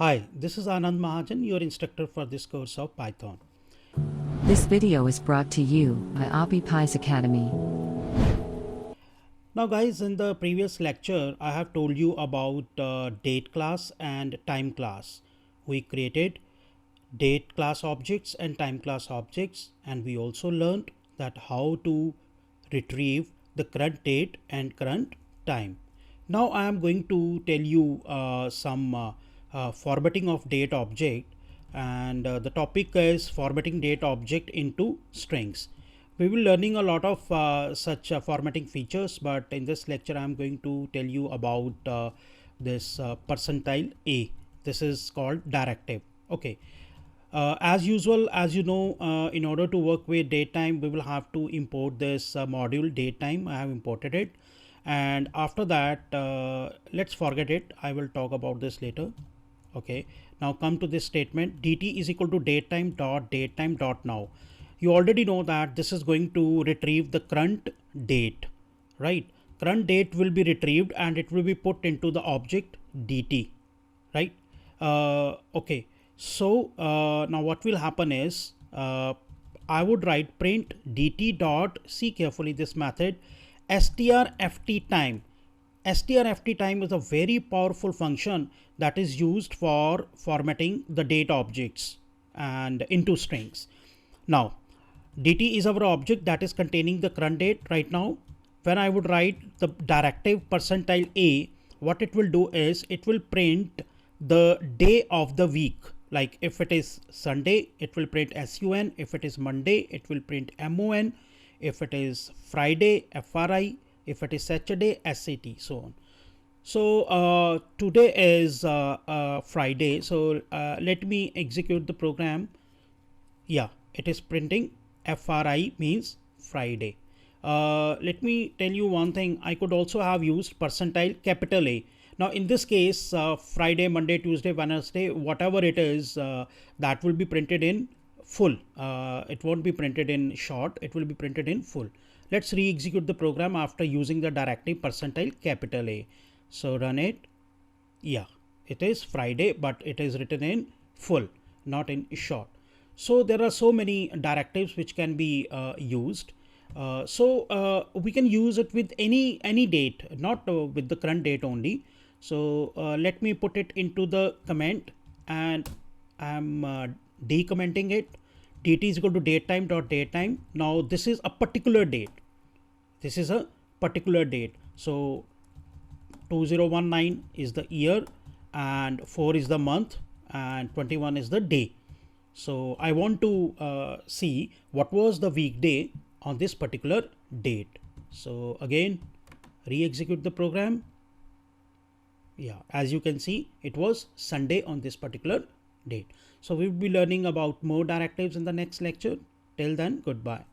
Hi, this is Anand Mahajan, your instructor for this course of Python. This video is brought to you by OppiePies Academy. Now guys, in the previous lecture, I have told you about date class and time class. We created date class objects and time class objects, and we also learned that how to retrieve the current date and current time. Now I am going to tell you some formatting of date object, and the topic is formatting date object into strings. We will learning a lot of such formatting features, but in this lecture I am going to tell you about this percentile A. This is called directive. Okay. As usual, as you know, in order to work with datetime, we will have to import this module datetime. I have imported it, and after that, let's forget it. I will talk about this later. Okay, now come to this statement: dt is equal to datetime dot now. You already know that this is going to retrieve the current date, right? Current date will be retrieved and it will be put into the object dt, right? Okay. So now what will happen is I would write print dt dot, see carefully this method, strft time. strft time is a very powerful function that is used for formatting the date objects and into strings. Now dt is our object that is containing the current date right now. When I would write the directive percentile A, what it will do is it will print the day of the week. Like if it is Sunday, it will print SUN. If it is Monday, it will print MON. If it is Friday, FRI. If it is Saturday, SAT, so on. So today is Friday. So let me execute the program. Yeah, it is printing FRI means Friday. Let me tell you one thing. I could also have used percentile capital A. Now in this case, Friday, Monday, Tuesday, Wednesday, whatever it is, that will be printed in full. It won't be printed in short, it will be printed in full. Let's re-execute the program after using the directive percentile capital A. So run it. Yeah, it is Friday, but it is written in full, not in short. So there are so many directives which can be used. We can use it with any date, not with the current date only. So let me put it into the comment, and I'm decommenting it. dt is equal to datetime dot datetime. Now this is a particular date. This is a particular date. So 2019 is the year, and 4 is the month, and 21 is the day. So I want to see what was the weekday on this particular date. So again, re-execute the program. Yeah, as you can see, it was Sunday on this particular date. So we will be learning about more directives in the next lecture. Till then, goodbye.